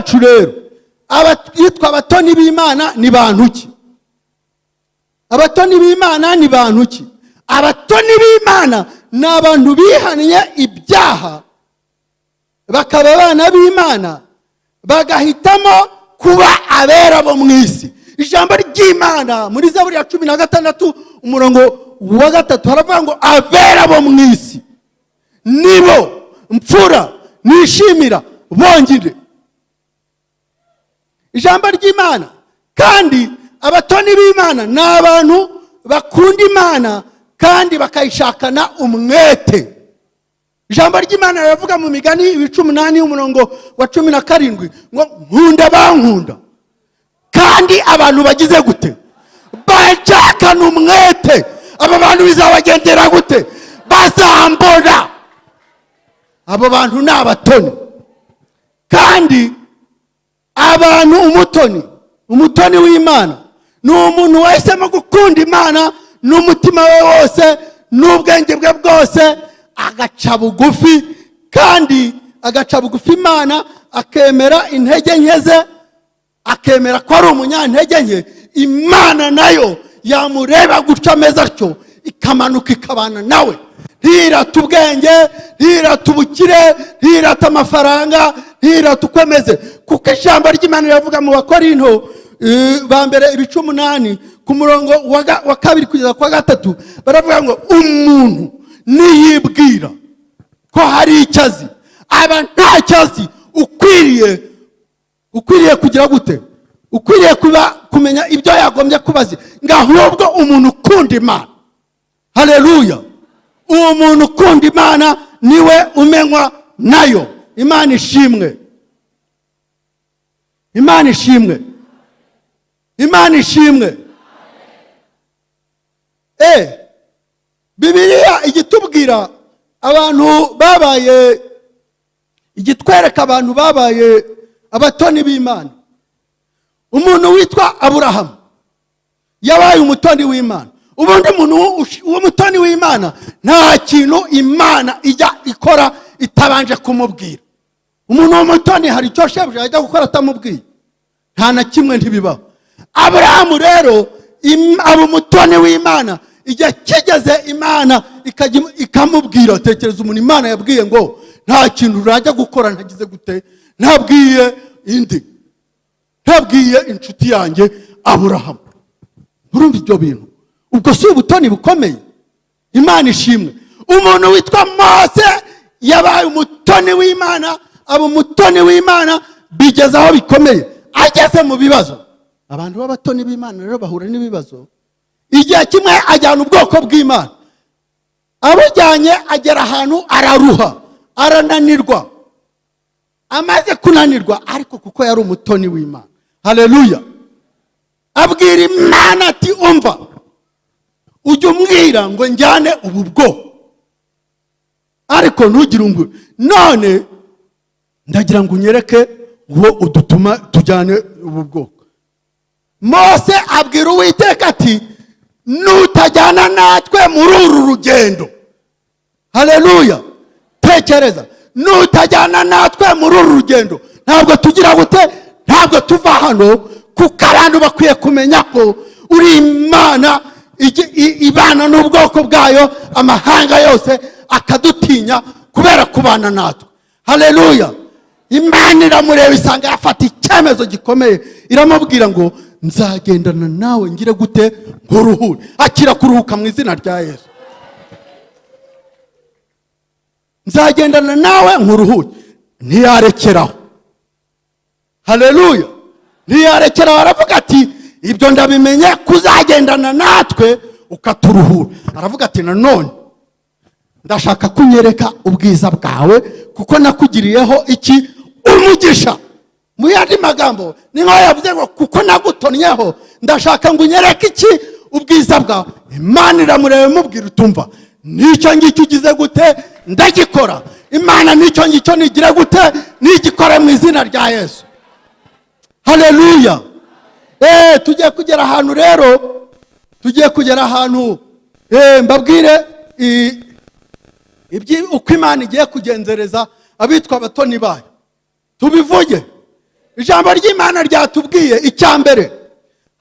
bacu rero yitwa abatoni b'Imana ni bantu ki? Abatoni b'Imana ni bantu ki? Abatoni b'Imana ni abantu bihannye ibyaha bakaba abana b'Imana bagahitamo kuba abera bo mu isi. Ijambo ry'Imana muri Zaburi ya 16 umurongo wa 3 haravuga ngo abera bo mu isi nibo mfura nishimira bongire. Ijambo ry'Imana kandi abatoni b'Imana ni abantu bakunda Imana kandi bakayishakana umwete. Ijambo ry'Imana riravuga mu Migani 18 umurongo wa 17 ngo nkunda bankunda. Kandi abantu bagize gute? Bashakana umwete. Abo bantu bizabagendera gute? Bazambona. Abo bantu ni abatoni. Kandi abantu umutoni w'Imana ni umuntu wahisemo gukunda Imana n'umutima we wose n'ubwenge bwe bwose, agaca bugufi kandi agaca bugufi Imana, akemera intege nke ze, akemera ko ari umunyantege nke. Imana nayo yamureba gutya ameze atyo ikamanuka ikabana nawe. Ntirata ubwenge, ntirata ubukire, ntirata amafaranga, ntirata ukwemeze. Kuko ijambo ry'Imana riravuga mu Bakorinto ba mbere 18 ku murongo wa 2 kugeza kwa 3 baravuga ngo umuntu niyibwira ko hari icyazi aba nta cyazi. Ukwiriye kugira gute? Ukwiriye kumenya ibyo yagombye kubaza. Ngahubwo umuntu ukunda Imana, haleluya, uwo muntu ukunda Imana niwe umenywa nayo. Imana ishimwe, Imana ishimwe, Imana ishimwe. Bibiliya igitubwira abantu babaye, igitwereka abantu babaye abatoni b'Imana. Umuntu witwa Aburahamu yabaye umutoni w'Imana. Ubundi umuntu w'umutoni w'Imana nta kintu Imana ijya ikora itabanje kumubwira. Umuntu w'umutoni hari icyo shebuja ajya gukora atamubwiye, nta na kimwe ntibibaho. Aburahamu rero aba umutoni w'Imana. Igihe kigeze Imana ikamubwira, tekereza umuntu Imana yabwiye ngo nta kintu urajya gukora ntagize gute, ntabwiye indi, ntabwiye inshuti yanjye Aburahamu. Urumva ibyo bintu? Ubwo si ubutoni bukomeye? Imana ishimwe. Umuntu witwa Mose yabaye umutoni w'Imana, aba umutoni w'Imana bigeze aho bikomeye, ageze mu bibazo. Abantu b'abatoni b'Imana rero bahura n'ibibazo. Igihe kimwe ajyana ubwoko bw'Imana, abujyanye agera ahantu araruha, arananirwa. Amaze kunanirwa ariko kuko yari umutoni w'Imana, haleluya, abwira Imana ati umva, ujye umbwira ngo njyane ubu bwoko ariko ntugire ngo none ndagira ngo unyereke ngo udutuma tujyane ubu bwoko. Mose abwira Uwiteka ati nutajyana natwe muri uru rugendo, haleluya, tekereza, nutajyana natwe muri uru rugendo ntabwo tugira gute, ntabwo tuva hano. Kuko abantu bakwiye kumenya ko uri Imana ibana n'ubwoko bwayo, amahanga yose akadutinya kubera kubana natwe, haleluya. Imana iramureba isanga yafata icyemezo gikomeye, iramubwira ngo nzagendana nawe ngire gute, nguruhure. Akira kuruhuka mu izina rya Yesu. Nzagendana nawe nguruhure. Ntiyarekeraho, haleluya, ntiyarekeraho. Aravuga ati ibyo ndabimenye kuzagendana natwe ukaturuhura. Aravuga ati nanone ndashaka kunyereka ubwiza bwawe kuko nakugiriyeho iki, umugisha. Mu yandi magambo ni nko yavuze ngo kuko nagutonyeho ndashaka ngo unyereke iki, ubwiza bwawe. Imana iramureba imubwira utumva, nicyo ngicyo ugize gute, ndagikora. Imana nicyo ngicyo nigire gute, nigikore mu izina rya Yesu, haleluya. Tugiye kugera ahantu rero, tugiye kugera ahantu mbabwire uko Imana igiye kugenzereza abitwa abatoni bayo. Tubivuge, ijambo ry'Imana ryatubwiye icya mbere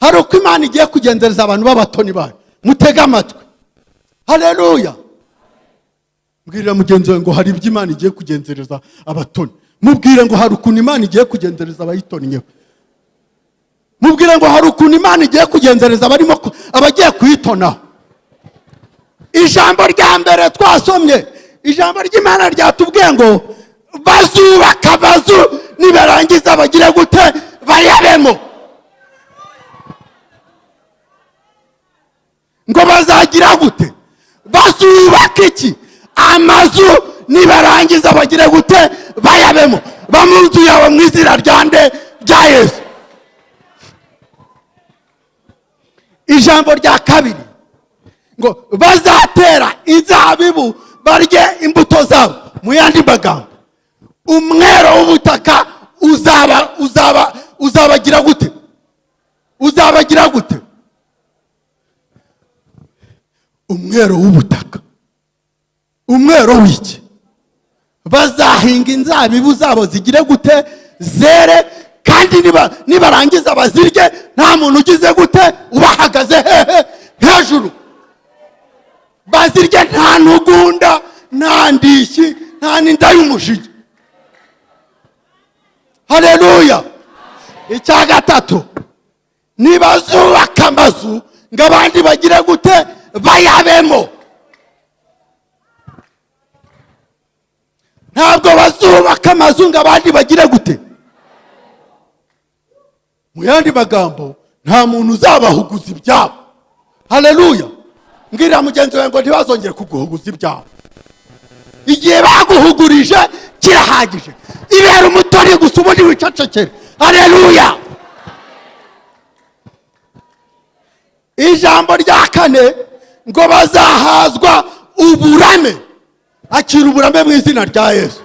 hari uko Imana igiye kugenzereza abantu b'abatoni bayo. Mutega amatwi. Haleluya. Mbwira mugenzi wawe ngo hari ibyo Imana igiye kugenzereza abatoni. Mubwire ngo hari ukuntu Imana igiye kugenzereza abayitonnye. Mubwire ngo hari ukuntu Imana igiye kugenzereza abagiye kuyitonaho. Ijambo rya mbere twasomye, ijambo ry'Imana ryatubwiye ngo bazubaka amazu nibarangiza bagire gute bayabemo. Ngo bazagira gute? Bazubaka iki? Amazu nibarangiza bagire gute bayabemo. Bamunzu yawe mu izina ryande rya Yesu. Ijambo rya kabiri ngo bazatera inzabibu barye imbuto zabo. Mu yandi magambo, umwero w'ubutaka uzabagira gute? Uzabagira gute? Umwero w'ubutaka. Umwero w'iki? Bazahinga inzabibu zabo zigire gute? Zere, kandi nibarangiza bazirye nta muntu ugize gute ubahagaze hehe hejuru. Bazirye nta ntugunda, nta ndishyi, nta n'inda y'umujinya. Haleluya. Icya gatatu, nibazubaka amazu ngo abandi bagire gute bayabemo. Ntabwo bazubaka amazu ngo abandi bagire gute. Mu yandi magambo, nta muntu uzabahuguza ibyabo. Haleluya. Mbwira mugenzi wawe ngo ntibazongere kuguhuguza ibyabo. Igihe baguhugurije kirahagije. Ibera umutoni gusa ubundi wicecekere. Haleluya. Ijambo rya kane ngo bazahazwa uburame. Akira uburame mu izina rya Yesu.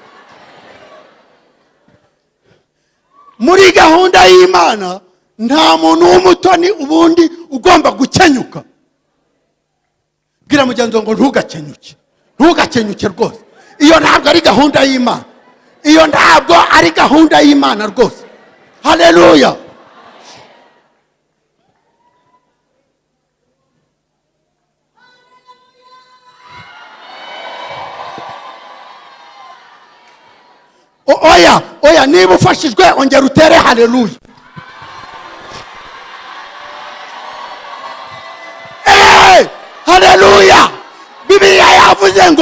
Muri gahunda y'Imana nta muntu w'umutoni ubundi ugomba gukenyuka. Bwira mugenzi ngo ntugakenyuke. Ntugakenyuke rwose. Iyo ntabwo ari gahunda y'Imana. Iyo ntabwo ari gahunda y'Imana rwose. Haleluya. Oya niba ufashijwe ongera utere haleluya. Haleluya. Bibiliya yavuze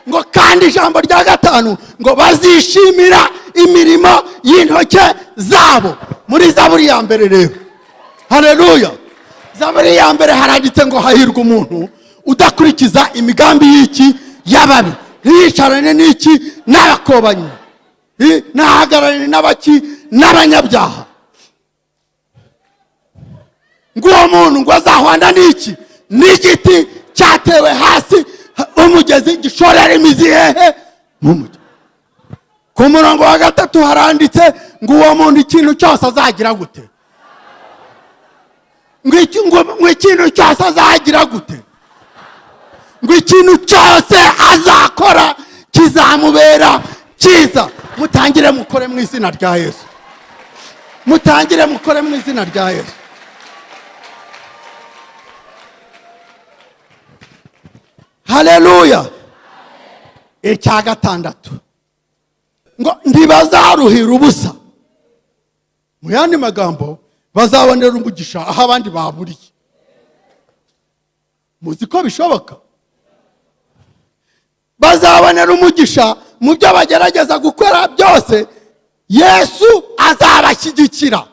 ngo kandi ijambo rya gatanu ngo bazishimira imirimo y'intoke zabo. Muri Zaburi ya mbere rero. Haleluya. Zaburi ya mbere haranditse ngo hahirwa umuntu udakurikiza imigambi y'iki y'ababi, ntiyicarane n'iki n'abakobanyi, ntahagararane n'abaki n'abanyabyaha. Ngo uwo muntu ngo azahwana n'iki? N'igiti cyatewe hasi umugezi gishorera imizi hehe mu mujyi. Ku murongo wa gatatu haranditse ngo uwo muntu ikintu cyose azagira gute? Ngo ikintu cyose azagira gute? Ngo ikintu cyose azakora kizamubera cyiza. Mutangire mukore mu izina rya Yesu. Mutangire mukore mu izina rya Yesu. Haleluya. Icya gatandatu ngo ntibazaruhira ubusa. Mu yandi magambo, bazabonera umugisha aho abandi baburiye. Muzi ko bishoboka? Bazabonera umugisha mu byo bagerageza gukora byose. Yesu azabashyigikira.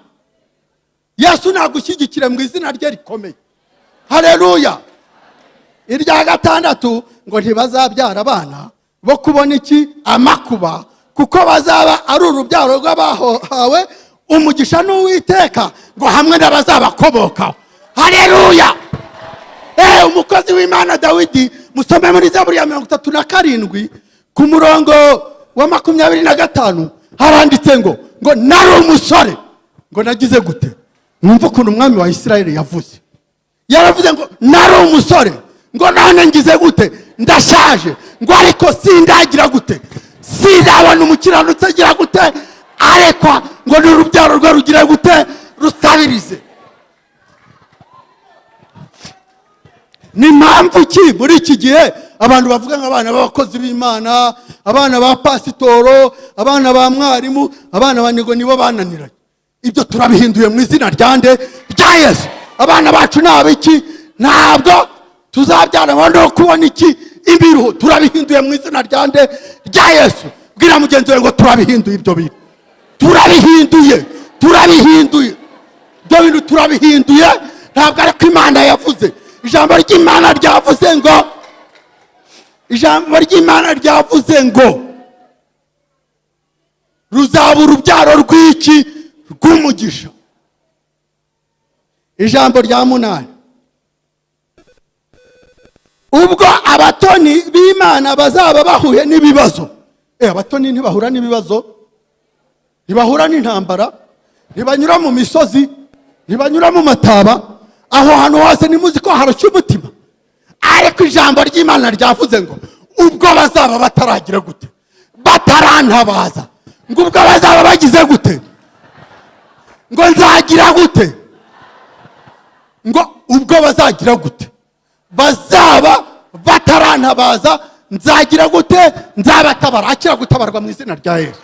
Yesu nagushyigikire mu izina rye rikomeye. Haleluya. Irya gatandatu ngo ntibazabyara abana bo kubona iki? Amakuba, kuko bazaba ari urubyaro rw'abahawe umugisha n'Uwiteka, ngo hamwe n'abazabakobokaho. Haleluya. Umukozi w'Imana Dawidi, musome muri Zaburi ya 37 ku murongo wa 25 haranditse ngo nari umusore ngo nagize gute? Mwumva ukuntu umwami wa Isirayeli yavuze. Yaravuze ngo nari umusore ngo none ngize gute? Ndashaje. Ngo ariko sindagira gute? Sindabona umukiranutsi agira gute? Arekwa. Ngo n'urubyaro rwe rugira gute rusabirize. Ni mpamvu ki muri iki gihe abantu bavuga nk'abana b'abakozi b'Imana, abana ba pasitoro, abana ba mwarimu, abana ba nego nibo bananiranye? Ibyo turabihinduye mu izina ryande rya Yesu. Abana bacu nabiki ntabwo tuzabyara no kubona iki imiruho, turabihinduye mu izina ryande rya Yesu. Bwira mugenzi wawe ngo turabihinduye ibyo bintu, turabihinduye ibyo bintu turabihinduye. Ntabwo ari ko Imana yavuze. Ijambo ry'Imana ryavuze ngo ruzaba urubyaro rw'iki rw'umugisha. Ijambo rya 8, ubwo abatoni b'Imana bazaba bahuye n'ibibazo. Abatoni ntibahura n'ibibazo, ntibahura n'intambara, ntibanyura mu misozi, ntibanyura mu mataba. Aho hantu hose nimuzi ko harushya umutima. Ariko ijambo ry'Imana ryavuze ngo ubwo bazaba bataragira gute, batarantabaza, ngo ubwo bazaba bagize gute, ngo nzagira gute, ngo ubwo bazagira gute, bazaba batarantabaza, nzagira gute, nzabatabara. Akira gutabarwa mu izina rya Yesu.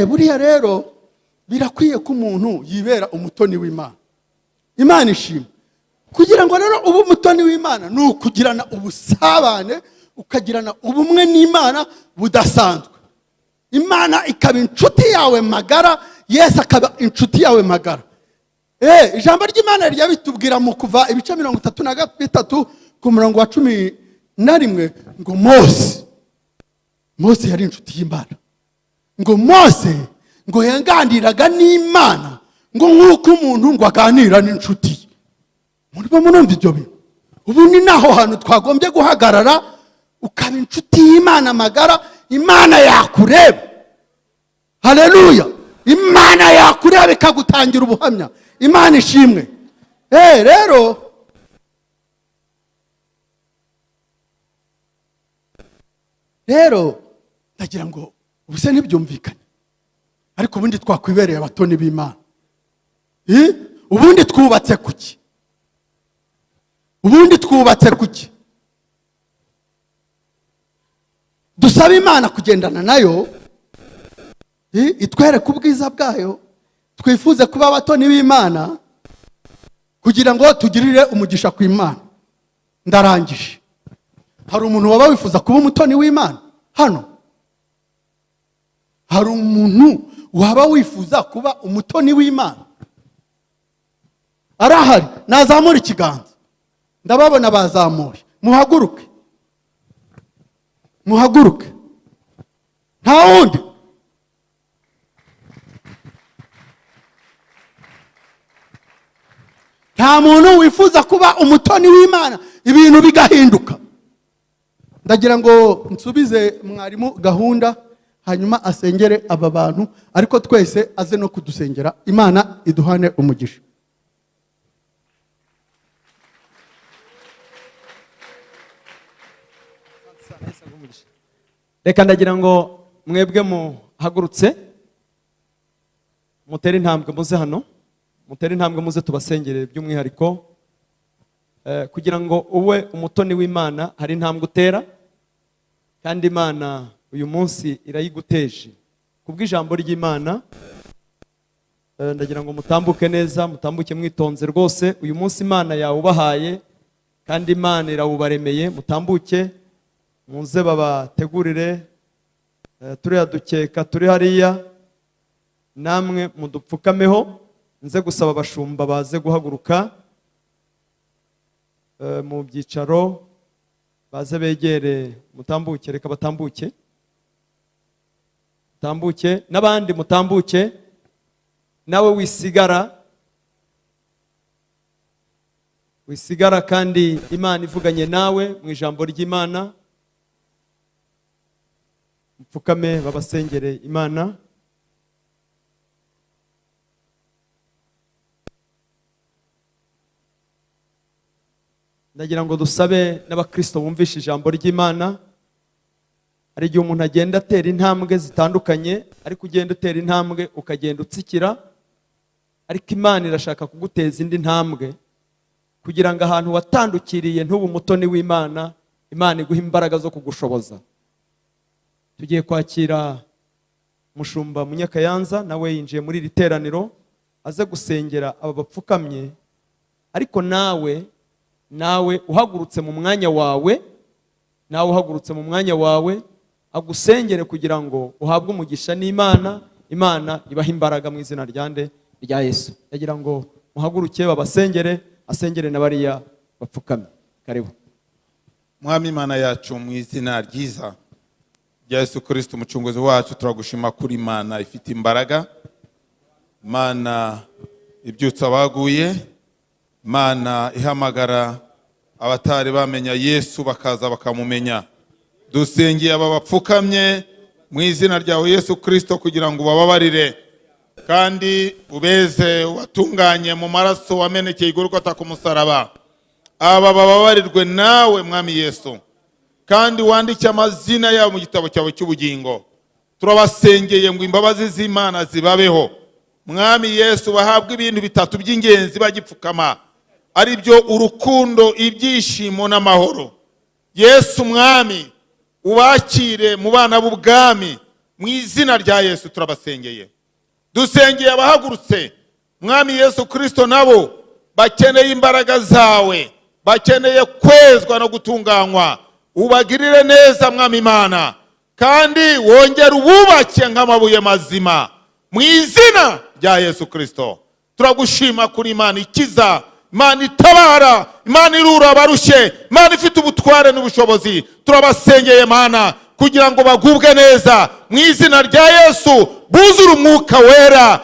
Buriya rero birakwiye ko umuntu yibera umutoni w'Imana. Imana ishimwe. Kugira ngo rero ubu umutoni w'Imana ni ukugirana ubusabane, ukagirana ubumwe n'Imana budasanzwe. Imana ikaba inshuti yawe magara, Yesu akaba inshuti yawe magara. Ijambo ry'Imana ryabitubwira mu Kuva ibice 33 ku murongo wa 11 ngo Mose yari inshuti y'Imana. Ngo Mose ngo yangandiraga n'Imana ngo nk'uko umuntu ngo aganira n'inshuti. Murimo munumva ibyo bintu? Ubu ni naho hantu twagombye guhagarara, ukaba inshuti y'Imana magara. Imana yakureba, haleluya, Imana yakureba ikagutangira ubuhamya. Imana ishimwe. Rero ndagira ngo ubuse ntibyumvikane, ariko ubundi twakwibereye abatoni b'Imana. Ubundi twubatse kuki? Dusaba Imana kugendana nayo, itwereke ubwiza bwayo, twifuze kuba abatoni b'Imana kugira ngo tugirire umugisha ku Imana. Ndarangije. Hari umuntu waba wifuza kuba umutoni w'Imana hano? Hari umuntu waba wifuza kuba umutoni w'Imana? Arahari? Nazamura ikiganza. Ndababona bazamuye. Muhaguruke. Nta wundi. Nta muntu wifuza kuba umutoni w'Imana ibintu bigahinduka? Ndagira ngo nsubize mwarimu gahunda, hanyuma asengere aba bantu, ariko twese aze no kudusengera. Imana iduhane umugisha. Reka ndagira ngo mwebwe muhagurutse, mutere intambwe muze hano, mutere intambwe muze tubasengere by'umwihariko. Kugira ngo ube umutoni w'Imana hari intambwe utera, kandi Imana uyu munsi irayiguteje kubw'ijambo ry'Imana. Ndagira ngo mutambuke neza, mutambuke mwitonze rwose. Uyu munsi Imana yawubahaye kandi Imana irawubaremeye. Mutambuke muze babategurire turiya dukeka turi hariya, namwe mudupfukameho. Nze gusaba abashumba baze guhaguruka mu byicaro, baze begere, mutambuke. Reka batambuke, mutambuke n'abandi mutambuke. Nawe wisigara kandi Imana ivuganye nawe mu ijambo ry'Imana. Mupfukame babasengere Imana. Ndagira ngo dusabe n'abakristo bumvisha ijambo ry'Imana hari igihe umuntu agenda atera intambwe zitandukanye, ariko ugenda utera intambwe ukagenda utsikira, ariko Imana irashaka kuguteza indi ntambwe kugira ngo ahantu watandukiriye ntube umutoni w'Imana, Imana iguha imbaraga zo kugushoboza. Tugiye kwakira Mushumba Munyakayanza, nawe yinjiye muri iri teraniro aze gusengera aba bapfukamye, ariko nawe uhagurutse mu mwanya wawe, agusengere kugira ngo uhabwe umugisha n'Imana, Imana ibaha imbaraga mu izina rya Yesu. Yagira ngo muhaguruke babasengere, asengere na bariya bapfukamye. Karibu. Mwami Imana yacu, mu izina ryiza rya Yesu Kristo umucunguzi wacu, turagushima kuri Imana ifite imbaraga, Imana ibyutsa abaguye, Imana ihamagara abatari bamenya Yesu bakaza bakamumenya. Dusengeye aba bapfukamye mu izina ryawe Yesu Kristo kugira ngo bababarire kandi ubeze watunganye mu maraso wamenekeye Igorogota ku musaraba. Aba bababarirwe nawe Mwami Yesu, kandi wandike amazina yabo mu gitabo cyawe cy'ubugingo. Turabasengeye ngo imbabazi z'Imana zibabeho Mwami Yesu, bahabwe ibintu bitatu by'ingenzi bagipfukama, ari byo urukundo, ibyishimo n'amahoro. Yesu Mwami, ubakire mu bana b'ubwami mu izina rya Yesu turabasengeye. Dusengeye abahagurutse Mwami Yesu Kristo, nabo bakeneye imbaraga zawe, bakeneye kwezwa no gutunganywa. Ubagirire neza Mwami Imana, kandi wongere ububake nk'amabuye mazima mu izina rya Yesu Kristo. Turagushima kuri Imana ikiza, Imana itabara, Imana irura abarushye, Imana ifite ubutware n'ubushobozi. Turabasengeye Mana kugira ngo bagubwe neza mu izina rya Yesu, buzure umwuka wera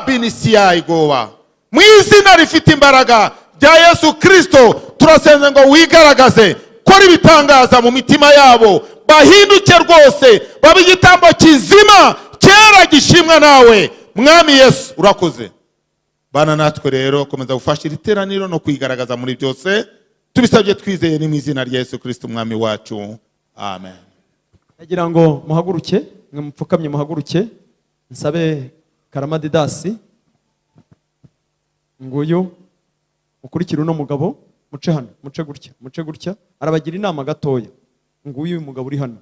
binisiya igoba mu izina rifite imbaraga rya Yesu Kristo. Turasenze ngo wigaragaze, kora ibitangaza mu mitima yabo, bahinduke rwose, babe igitambo kizima cyera gishimwa nawe Mwami Yesu. Urakoze bana natwe rero, komeza gufasha iri teraniro no kwigaragaza muri byose, tubisabye twizeye ni mu izina rya Yesu Kristo Mwami wacu, amen. Nagira ngo muhaguruke, mwe mupfukamye muhaguruke, nsabe Karama Didasi nguyu ukurikira uno mugabo, muce hano, muce gutya, arabagira inama gatoya. Nguyu uyu mugabo uri hano,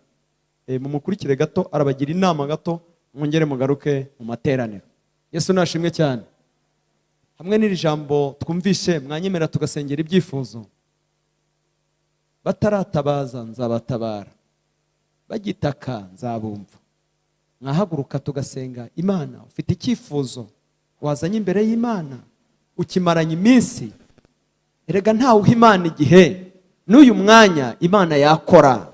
mumukurikire gato, arabagira inama gato, mwongere mugaruke mu materaniro. Yesu nashimwe cyane. Hamwe n'iri jambo twumvishe, mwanyemera tugasengera ibyifuzo. Bataratabaza nzabatabara, bagitaka nzabumva. Mwahaguruka tugasenga Imana. Ufite icyifuzo wazanye imbere y'Imana, ukimaranye iminsi, erega ntawe uha Imana igihe. N'uyu mwanya Imana yakora,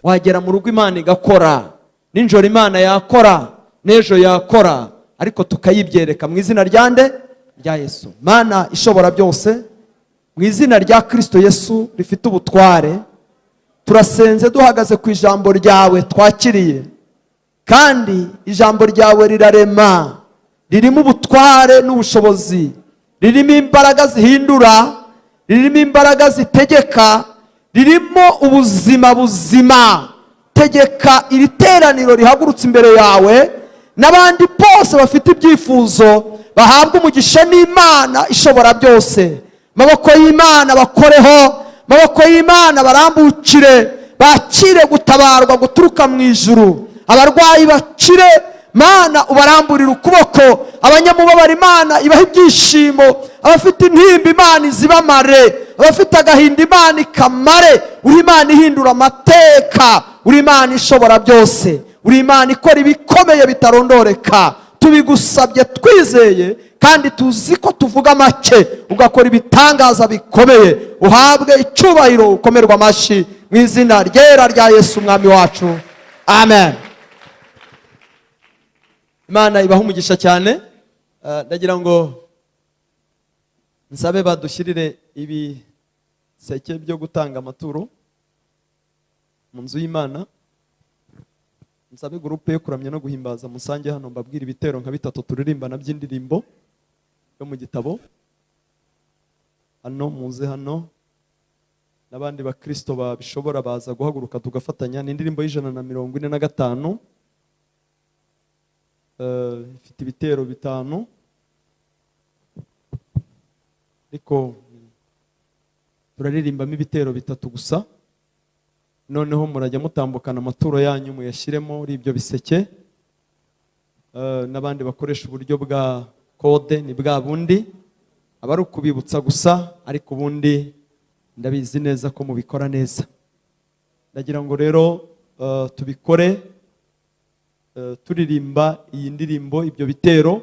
wagera mu rugo Imana igakora, ninjoro Imana yakora, n'ejo yakora, ariko tukayibyereka mu izina rya Yesu. Mana ishobora byose, mu izina rya Kristo Yesu rifite ubutware, turasenze duhagaze ku ijambo ryawe twakiriye, kandi ijambo ryawe rirarema, ririmo ubutware n'ubushobozi, ririmo imbaraga zihindura, ririmo imbaraga zitegeka, ririmo ubuzima buzima. Tegeka iri teraniro rihagurutse imbere yawe, n'abandi bose bafite ibyifuzo bahabwa umugisha n'Imana ishobora byose. Maboko y'Imana bakoreho, maboko y'Imana barambukire, bakire gutabarwa guturuka mu ijuru. Abarwayi bakire, Mana ubaramburira ukuboko. Abanyamubabaro Imana ibaha ibyishimo, abafite intimba Imana izibamare, abafite agahinda Imana ikamare. Uri Imana ihindura amateka, uri Imana ishobora byose, uri Imana ikora ibikomeye bitarondoreka. Tubigusabye twizeye, kandi tuzi ko tuvuga make ugakora ibitangaza bikomeye. Uhabwe icyubahiro, ukomerwa amashyi mu izina ryera rya Yesu Mwami wacu, amen. Imana ibaha umugisha cyane. Ndagira ngo nsabe badushyirire ibiseke byo gutanga amaturo mu nzu y'Imana. Nsabe gurupe yo kuramya no guhimbaza musange hano, mbabwira ibitero nka 3 turirimbana by'indirimbo yo mu gitabo. Hano muze hano, n'abandi bakristo babishobora baza guhaguruka tugafatanya. Ni indirimbo y'145, ifite ibitero 5, ariko turaririmbamo ibitero 3 gusa. Noneho murajya mutambukana amaturo yanyu muyashyiremo muri ibyo biseke. N'abandi bakoresha uburyo bwa kode ni bwa bundi, abari ukubibutsa gusa, ariko ubundi ndabizi neza ko mubikora neza. Ndagira ngo rero tubikore turirimba iyi ndirimbo, ibyo bitero,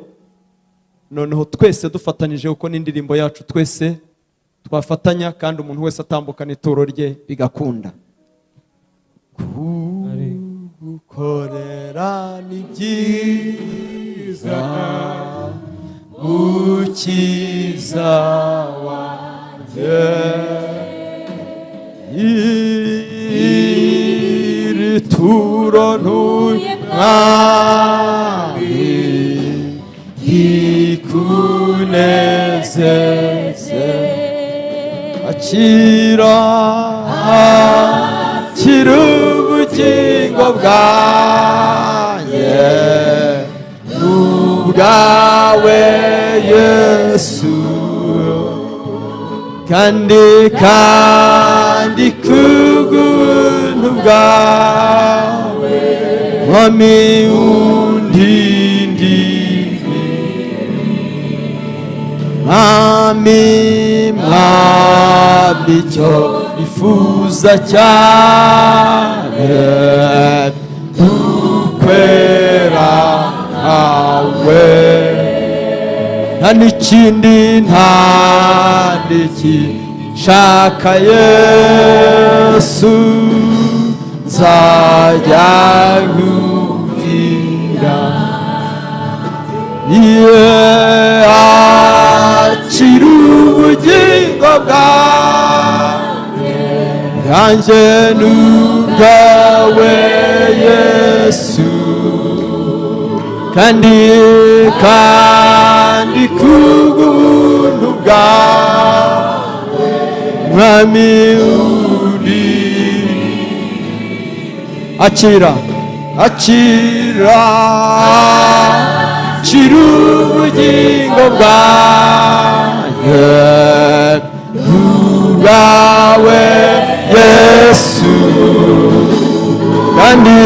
noneho twese dufatanije, kuko n'indirimbo yacu twese twafatanya, kandi umuntu wese atambukana ituro rye bigakunda. Kugukorera ni byiza, Mukiza wanjye, iri turo ntuye Mwami, ikunezeze. Akira ubugingo bwanjye n'ubwawe Yesu, kandi kubw'ubuntu bwawe Mwami undindire. Mwami icyo nifuza cyane, ukwera nkawe, nta n'ikindi nshaka Yesu, nzajya nkumvira. Akira ubugingo bwanjye n'ubwawe Yesu, kandi kubw'ubuntu bwawe Mwami akira ubugingo bwanjye n'ubwawe Yesu, kandi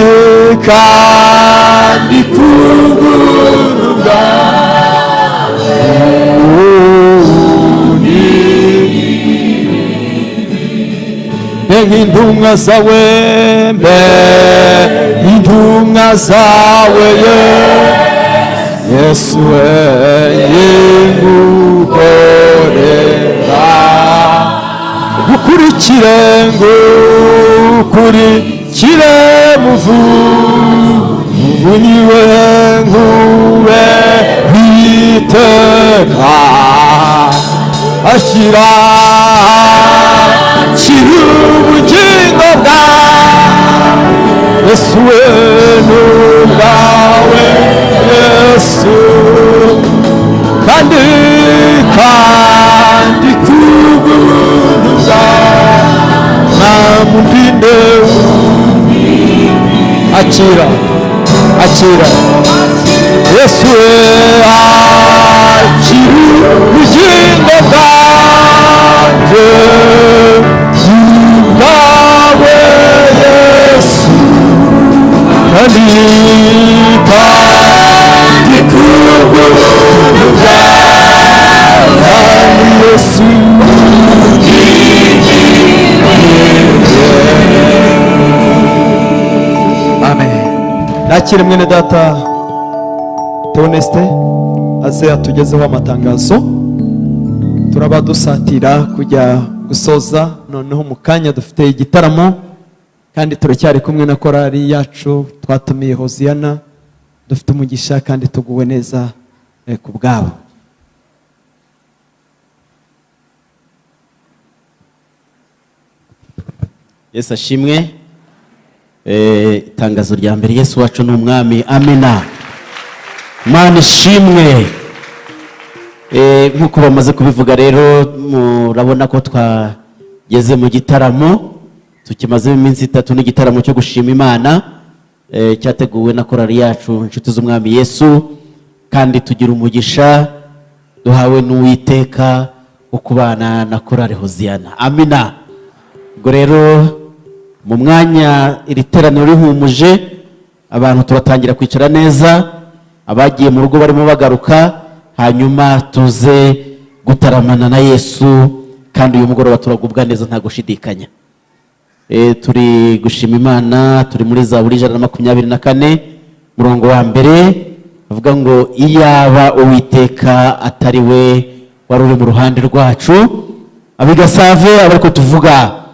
kubw'ubuntu bwawe nk'intumwa zawe, nk'intumwa zawe Yesu, ngukorera ngukurikire muvunyi we, nkube iteka. Ashyira ubugingo bwawe Yesu, we n'ubwawe Yesu, kandi kubw'ubuntu bwawe namundinde. Akira Yesu, we akira ubugingo bwanjye n'ubwawe Yesu, kandi kubw'ubuntu bwawe Yesu. Amen. Nakire mwene data Theoneste aze atugezeho amatangazo. Turaba dusatira kujya gusoza, noneho mu kanya dufite igitaramo, kandi turacyari kumwe na korali yacu twatumiye Hoziyana. Dufite umugisha kandi tuguwe neza ku bwabo. Yesu ashimwe. Itangazo rya mbere, Yesu wacu ni umwami. Amina. Mana ishimwe. Nk'uko bamaze kubivuga rero, murabona ko ngeze mu gitaramo tukimazemo iminsi 3 n'igitaramo cyo gushima Imana cyateguwe na korali yacu inshuti z'umwami Yesu, kandi tugira umugisha duhawe n'Uwiteka wo kubana na korali Hoziyana. Amina. Ubwo rero mu mwanya iri teraniro rihumuje, abantu turatangira kwicara neza, abagiye mu rugo barimo bagaruka, hanyuma tuze gutaramana na Yesu, kandi uyu mugoroba turagubwa neza nta gushidikanya. Turi gushima Imana, turi muri Zaburi 124 murongo wa mbere, avuga ngo iyaba Uwiteka atari we wari uri mu ruhande rwacu, abigasave abariko tuvuga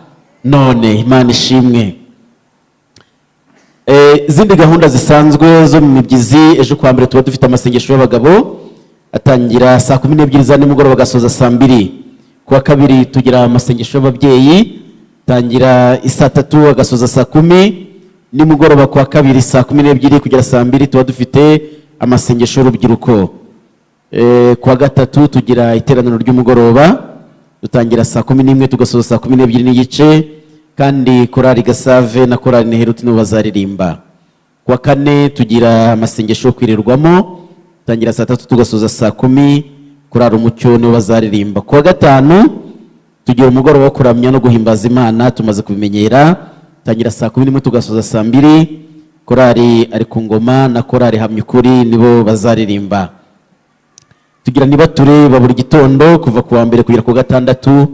none. Imana ishimwe. Izindi gahunda zisanzwe zo mu mibyizi, ejo kwa mbere tuba dufite amasengesho y'abagabo atangira saa 12 za nimugoroba agasoza saa 2. Kuwa kabiri tugira amasengesho y'ababyeyi tangira isaa 3 agasoza saa 10, nimugoroba kuwa kabiri saa 12 kugera saa 2 tuba dufite amasengesho y'urubyiruko. Kuwa gatatu tugira iteraniro ry'umugoroba dutangira saa 11 tugasoza saa 12 n'igice, kandi korali Gasave na korali Neheruti nibo bazaririmba. Kuwa kane tugira amasengesho yo kwirirwamo tangira saa 3 tugasoza saa 10, korali Umucyo nibo bazaririmba. Kuwa gatanu tugira umugoroba wo kuramya no guhimbaza Imana, tumaze kubimenyera, tangira saa 11 tugasoza saa 2, korali ari ku ngoma na korali Hamyukuri nibo bazaririmba. Tugira nibature ba buri gitondo kuva kuwa mbere kugera ku gatandatu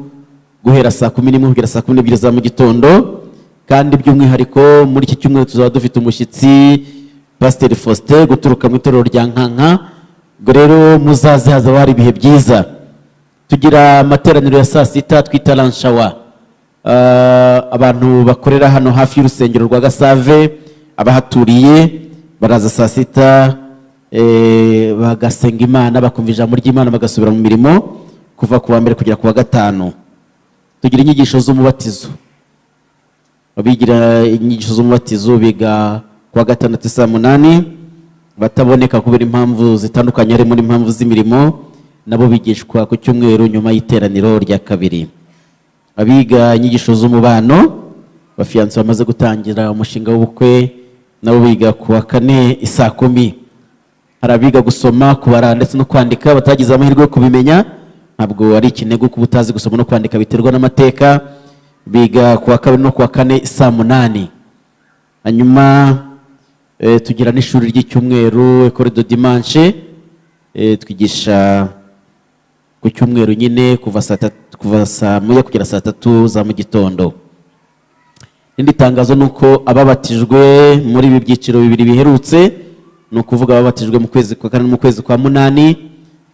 guhera saa 11 kugera saa 12 za mu gitondo, kandi by'umwihariko muri iki cyumweru tuzaba dufite umushyitsi Pastor Faustin guturuka mu itorero rya Nkanka. Ubwo rero muzaze, hazaba hari ibihe byiza. Tugira amateraniro ya saa 6 twita lunch hour. Abantu bakorera hano hafi y'urusengero rwa Gasave abahaturiye baraza saa 6 bagasenga Imana, bakumva ijambo ry'Imana, bagasubira mu mirimo kuva kuwa mbere kugera kuwa gatanu. Tugira inyigisho z'umubatizo. Abigira inyigisho z'umubatizo biga kuwa gatandatu saa 8, bataboneka kubera impamvu zitandukanye harimo n'impamvu z'imirimo, nabo bigishwa ku cyumweru nyuma y'iteraniro rya kabiri. Abiga inyigisho z'umubano, bafiyanse bamaze gutangira umushinga w'ubukwe, nabo biga kuwa kane saa 10. Hari abiga gusoma, kubara ndetse no kwandika batagize amahirwe yo kubimenya, ntabwo ari ikinego kuba utazi gusoma no kwandika, biterwa n'amateka. Biga kuwa kabiri no kuwa kane saa 8. Hanyuma tugira n'ishuri ry'icyumweru École de Dimanche, twigisha ku cyumweru nyine kuva saa 1 kugera saa 3 za mu gitondo. Indi tangazo nuko ababatijwe muri ibi byiciro bibiri biherutse, no kuvuga ababatijwe mu kwezi kwa kane no mu kwezi kwa 8,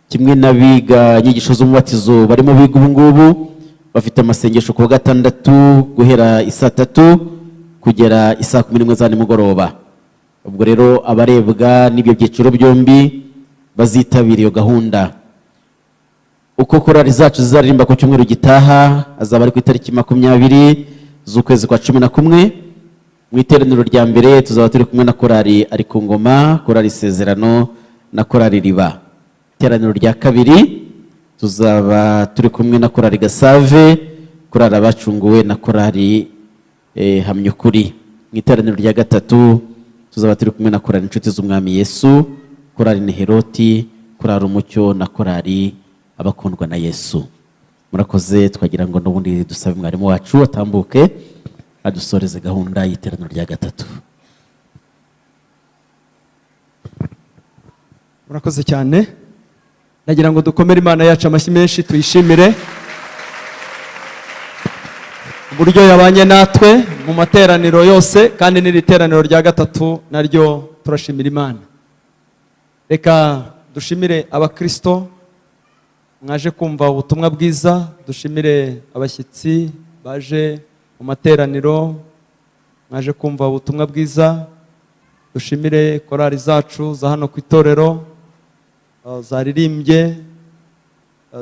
kimwe n'abiga inyigisho z'umubatizo barimo biga ubu ngubu, bafite amasengesho kuwa gatandatu guhera isaa 3 kugera isaa 11 za nimugoroba. Ubwo rero abarebwa n'ibyo byiciro byombi bazitabira iyo gahunda. Uko korali zacu zizaririmba ku cyumweru gitaha, azaba ari ku itariki 20 z'ukwezi kwa 11. Mu iteraniro rya mbere tuzaba turi kumwe na korali ari ku ngoma, korali Isezerano na korali Riba. Iteraniro rya kabiri tuzaba turi kumwe na korali Gasave, korali Abacunguwe na korali Hamyukuri. Mu iteraniro rya gatatu tuzaba turi kumwe na korali Inshuti z'umwami Yesu, korali Neheruti, korali Umucyo na korali Abakundwa na Yesu. Murakoze. Twagira ngo n'ubundi dusabe mwarimu wacu atambuke adusoreze gahunda y'iteraniro rya gatatu. Murakoze cyane. Nagira ngo dukomere Imana yacu amashyi menshi tuyishimire uburyo yabanye natwe mu materaniro yose, kandi n'iri teraniro rya gatatu naryo turashimira Imana. Reka dushimire abakristo mwaje kumva ubutumwa bwiza, dushimire abashyitsi baje mu materaniro mwaje kumva ubutumwa bwiza, dushimire korali zacu za hano ku itorero zaririmbye,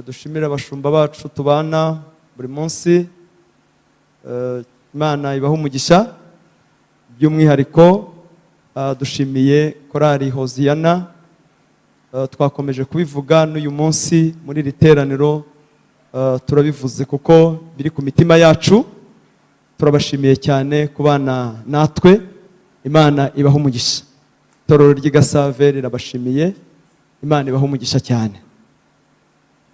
dushimire abashumba bacu tubana buri munsi. Imana ibaha umugisha. By'umwihariko dushimiye korali Hoziyana, twakomeje kubivuga n'uyu munsi muri iri teraniro turabivuze kuko biri ku mitima yacu. Turabashimiye cyane kubana natwe, Imana ibaha umugisha. Itorero ry'i Gasave rirabashimiye, Imana ibaha umugisha cyane.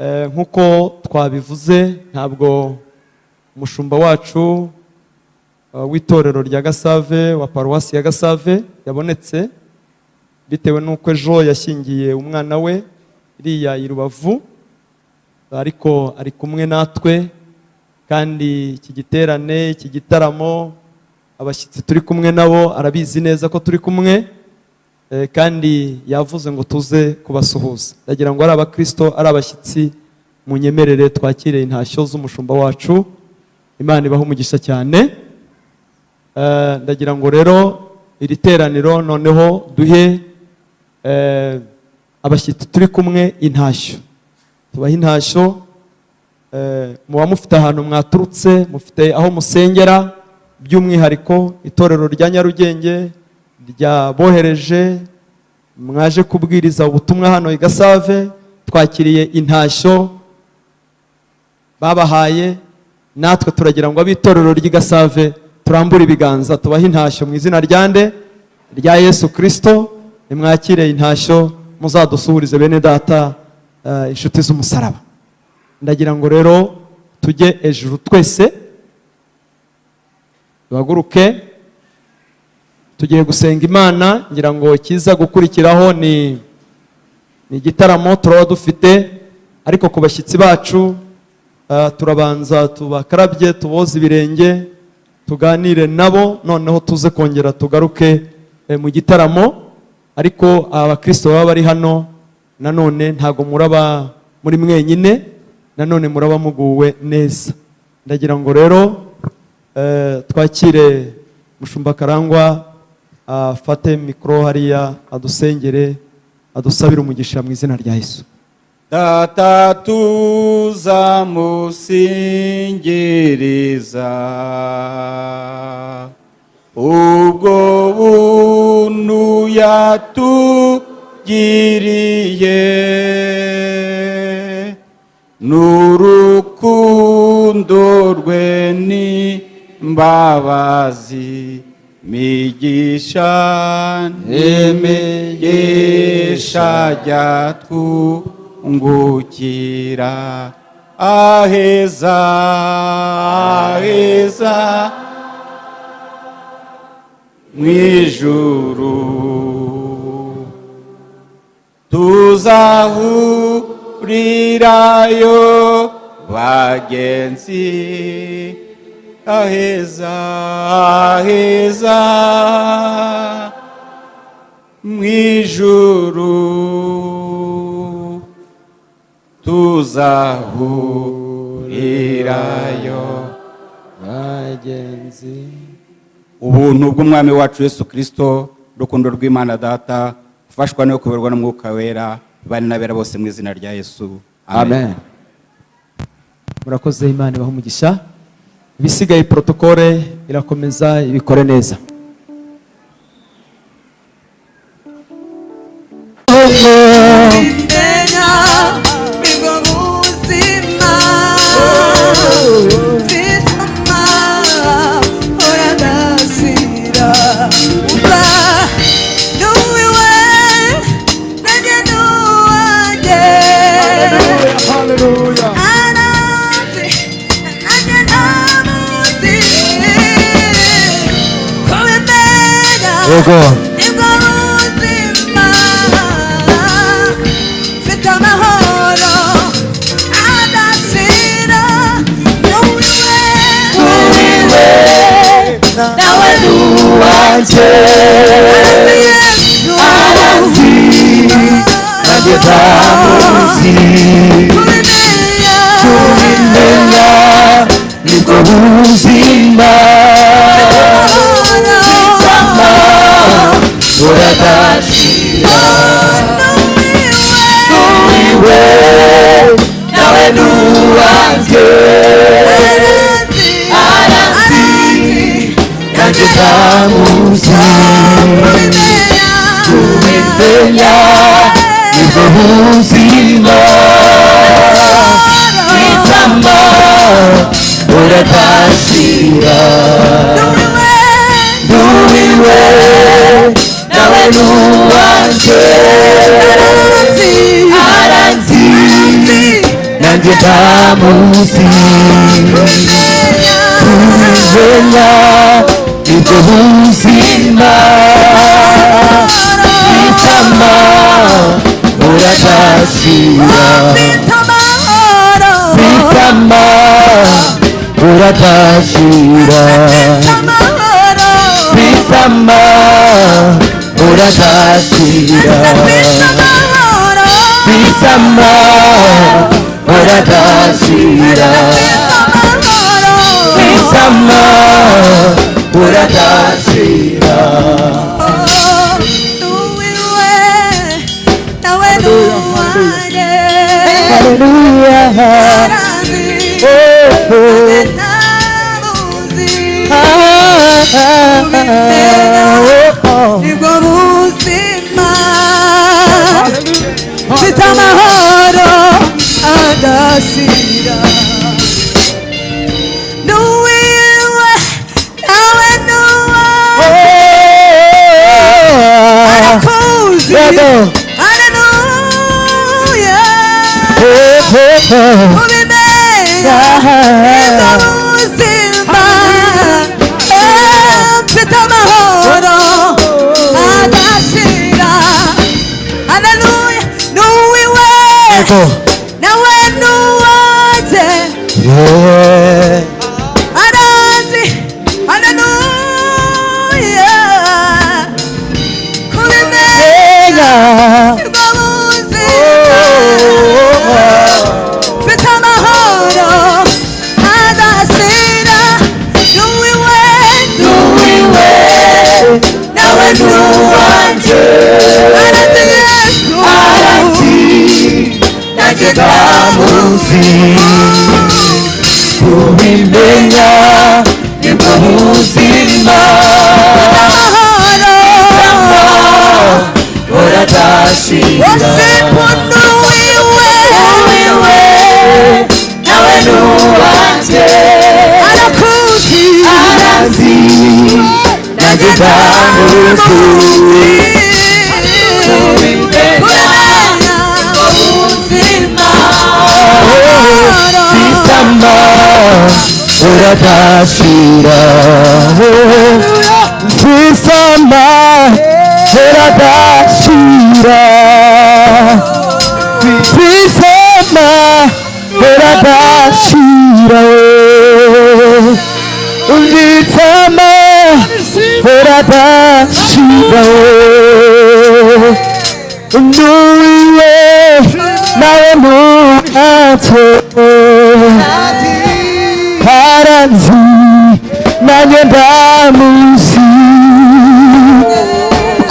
Nkuko twabivuze, ntabwo umushumba wacu w'itorero rya Gasave, wa paruwasi ya Gasave yabonetse, bitewe n'uko ejo yashyingiye umwana we iriya i Rubavu, ariko ari kumwe natwe. Kandi iki giterane, iki gitaramo, abashyitsi turi kumwe nabo arabizi neza ko turi kumwe, kandi yavuze ngo tuze kubasuhuza. Ndagira ngo ari abakristo ari abashyitsi, munyemerere twakire intashyo z'umushumba wacu. Imana ibaha umugisha cyane. Ndagira ngo rero iri teraniro noneho duhe abashyitsi turi kumwe intashyo. Tubahe intashyo. Muba mufite ahantu mwaturutse, mufite aho musengera, by'umwihariko itorero rya Nyarugenge ryabohereje, mwaje kubwiriza ubutumwa hano i Gasave. Twakiriye intashyo babahaye, natwe turagira ngo ab'itorero ry'i Gasave turambure ibiganza tubahe intashyo mu izina ryande rya Yesu Kristo. Nimwakire intashyo, muzadusuhurize bene data, inshuti z'umusaraba. Ndagira ngo rero tujye ejuru twese, duhaguruke tugiye gusenga Imana. Ngira ngo kiza gukurikiraho ni igitaramo turaba dufite, ariko ku bashyitsi bacu turabanza tubakarabye, tuboze ibirenge, tuganire nabo, noneho tuze kongera tugaruke mu gitaramo. Ariko abakristo baba bari hano nanone ntago muraba muri mwenyine, nanone muraba muguwe neza. Ndagira ngo rero twakire Mushumba Karangwa afate mikoro hariya adusengere, adusabire umugisha mu izina rya Yesu. Data tuzamusingiriza ubwo buntu yatugiriye, n'urukundo rwe n'imbabazi, migisha n'imigisha byatwungukira aheza mwijuru. Tuzahurirayo bagenzi, aheza mwijuru. Tuzahurirayo bagenzi. Ubuntu bw'umwami wacu Yesu Kristo, urukundo rw'Imana Data, ufashwa no kuberwa n'Umwuka Wera, bane n'abera bose mu izina rya Yesu. Amen. Murakoze, Imana ibaha umugisha. Ibisigaye protokole irakomeza ibikore neza. Ubuzima uradashira nduwiwe nawe nuwanje aranzi nanjye ndamuzi kubimenya ibyo buzima bitama uradashira bitama uradashira bitama uradashira bitama uradashira bitama uradashira nibwo buzima mfite amahoro adashira nuwiwe nawe nuwawe arakuzi haleluya ubimenya nibwo buzima mfite amahoro adashira haleluya nuwiwe nawe nuwaje aranzi haleluya kubimenya nibwo buzima mfite amahoro adashira nuwiwe nawe nuwanje aranzi Yesu aranzi nanjye ndamuzi kubimenya nibwo buzima uradashira nuwiwe nawe nuwanje arakuzi aranzi nanjye ndamuzi kubimenya ubuzima bitama uradashira bitama uradashira bitama uradashira bitama uradashira nduwiwe nawe muhatse aranzi nanjye ndamuzi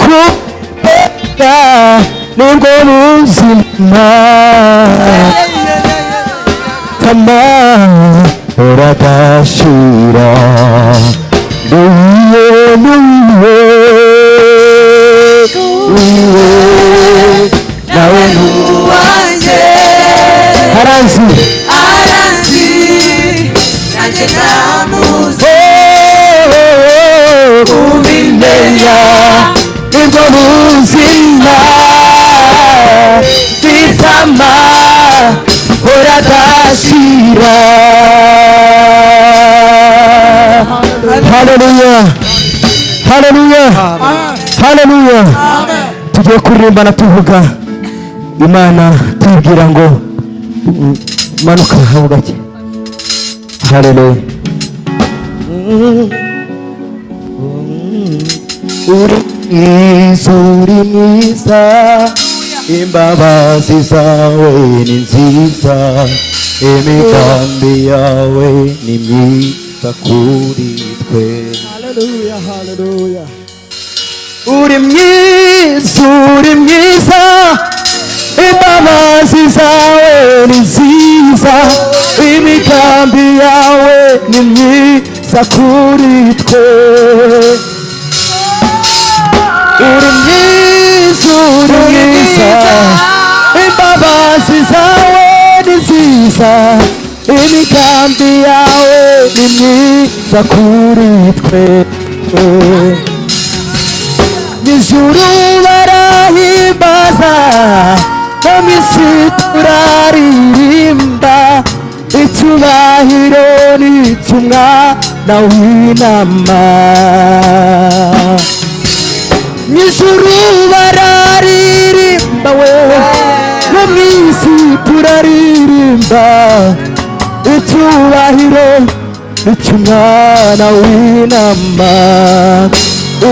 kubera nibwo buzima tama uradashira nduwiwe nawe nuwanje aranzi nanjye ndamuzi kubimenya nibwo buzima bitama uradashira haleluya haleluya haleluya tugiye kuririmbana tuvuga imana tubwira ngo manuka aho gake haleluya uri mwiza imbabazi zawe ni nziza imigambi yawe ni myiza kuri twe haleluya haleluya uri mwiza imbabazi zawe ni nziza imigambi yawe ni myiza kuri twe uri mwiza imbabazi zawe ni nziza imigambi yawe ni ni mwiza kuri twe n'ijuru barahimbaza no mu isi turaririmba icyubahiro n'icy'umwana w'intama n'ijuru bararirimba we no mu isi turaririmba icyubahiro n'icy'umwana w'intama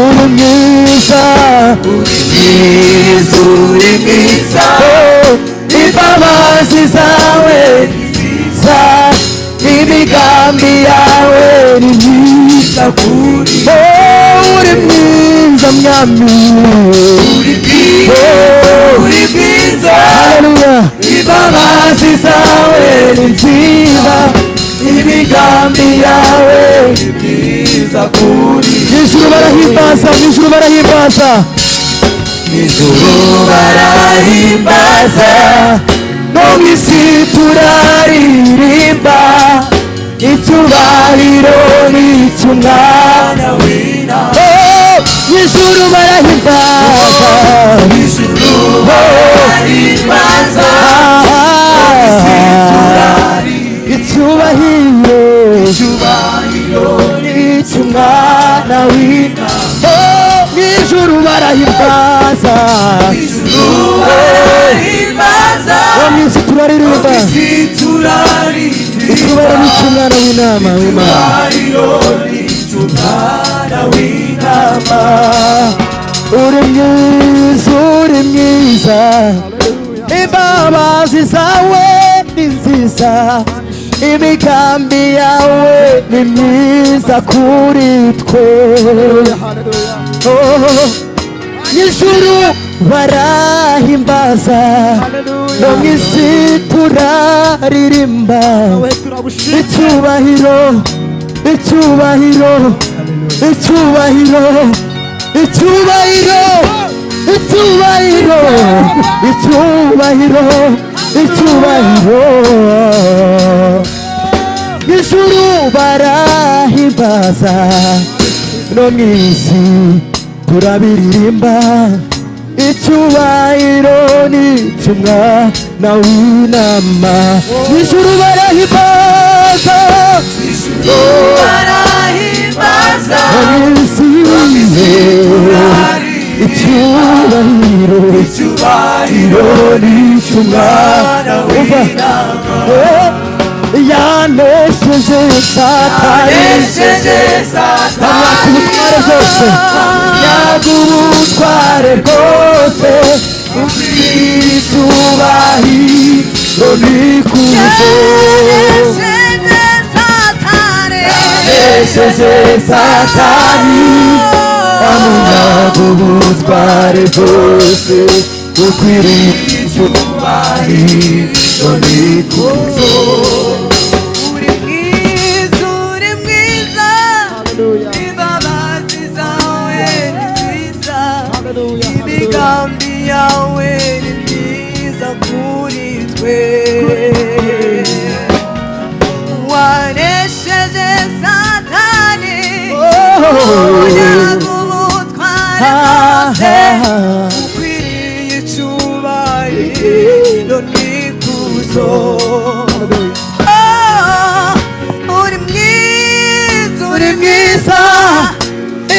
uri mwiza uri mwiza imbabazi zawe nziza imigambi yawe ni myiza kuri uri mwiza mwami uri mwiza haleluya imbabazi zawe ni nziza imigambi yawe ni myiza kuri n'ijuru barahimbaza n'ijuru barahimbaza n'ijuru barahimbaza no mu isi turaririmba icyubahiro n'icy'umwana w'intama n'ijuru barahimbaza n'ijuru barahimbaza icyubahiro n'icy'umwana w'intama n'ijuru barahimbaza no mu isi turaririmba icyubahiro n'icy'umwana w'intama uri mwiza imbabazi zawe ni nziza imigambi yawe ni myiza kuri twe n'ijuru barahimbaza no mu isi turaririmba icyubahiro icyubahiro icyubahiro icyubahiro icyubahiro icyubahiro icyubahiro ijuru barahimbaza no mu isi turabiririmba icyubahiro n'icy'umwana w'intama ijuru barahimbaza no mu isi icyubahiro n'icy'umwana w'intama yanesheje satani amwaka ubutware bwose yaga ubutware bwose icyubahiro n'ikuzo yanesheje satani amwaka ubutware bwose ukwiriye icyubahiro n'ikuzo imigambi yawe ni myiza kuri twe wanesheje satani unyaga ubutware bwose ukwiriye icyubahiro n'ikuzo uri mwiza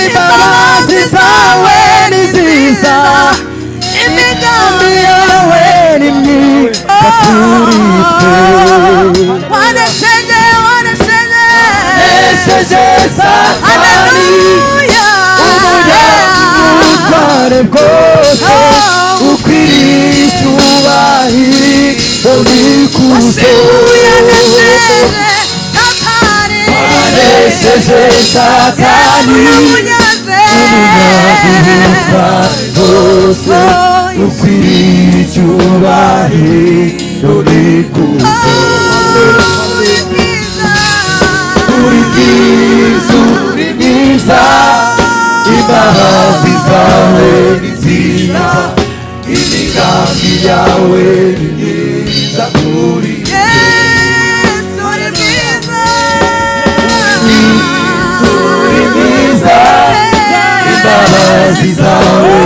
imbabazi zawe ni nziza imigambi yawe ni myiza kuri twe wanesheje satani ubutware bwose ukwiriye icyubahiro n'ikuzo wanesheje satani bose ukwiriye icyubahiro n'ikuzo uri mwiza imbabazi zawe ni nziza imigambi yawe ni myiza kuri imbabazi zawe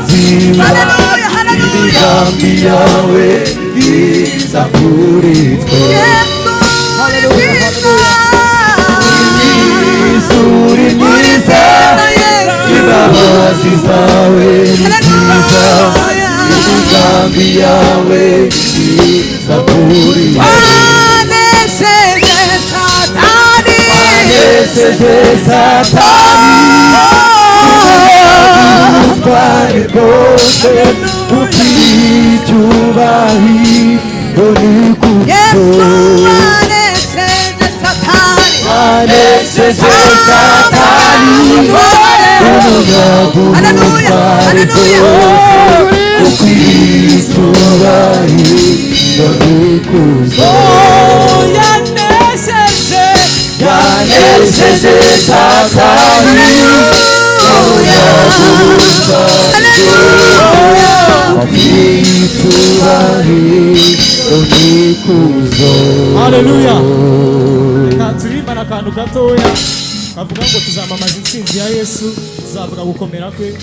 nziza imigambi yawe iza kuri twe isuri myiza imbabazi zawe nziza imigambi yawe iza kuri twe wanesheje satani ubutware bwose ubw'icyubahiro n'ikuzo wanesheje satani ubutware bwose ubw'icyubahiro n'ikuzo yanesheje satani Haleluya. Reka turimbana akantu gatoya kavuga ngo tuzamamaza intsinzi ya Yesu, tuzavuga gukomera kwe.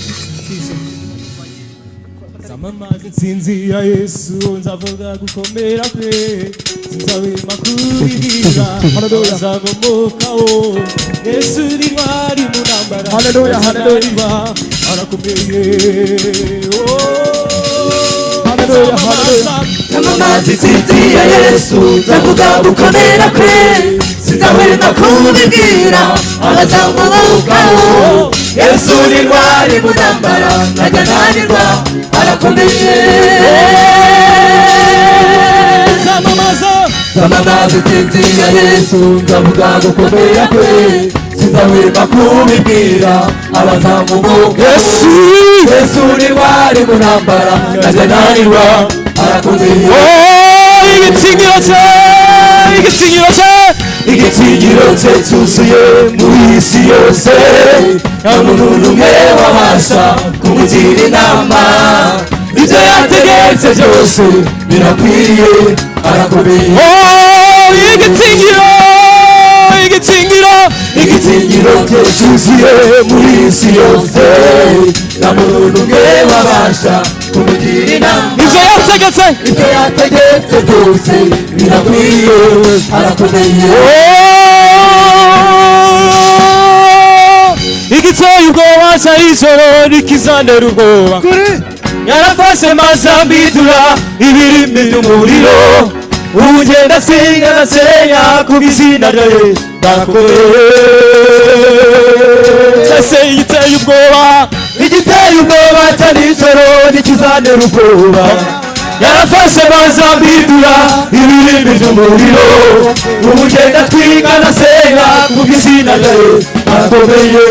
Tuzamamaza intsinzi ya Yesu, nzavuga gukomera kwe, nzabima kubibwira azamukaho. Yesu ni ntwari mu ntambara, haleluya haleluya, arakomeye. Haleluya haleluya. Namamaza intsinzi ya Yesu, nzavuga gukomera kwe, sinzahwema kubibwira abazamukaho. Yesu ni ntwari mu ntambara, ntajya ananirwa, arakomeye. Namamaza intsinzi ya Yesu, nzavuga gukomera kwe, sinzahwema kubibwira abazamuka. Yesu ni ntwari mu ntambara, ntajya ananirwa, arakomeye. Igitinyiro cye cyuzuye muri isi yose, nta muntu n'umwe wabasha kumugira inama. Ibyo yategetse byose birakwiriye, arakomeye. Igitinyiro cye cyuzuye muri isi yose, nta muntu n'umwe wabasha kumugira inama. Ibyo yategetse byose birakwiriye, arakomeye. Igiteye ubwoba cya ijoro rikizanira ubwoba, yarafashe maze ambidura ibirimi by'umuriro. Ubu ngenda singa ndasenya kubw'izina rye, ndakomeye. Igiteye ubwoba cya nijoro rikizanira ubwoba, yarafashe maze ambidura ibirimi by'umuriro. Ubu ngenda twiga ndasenya kubw'izina rye, ndakomeye.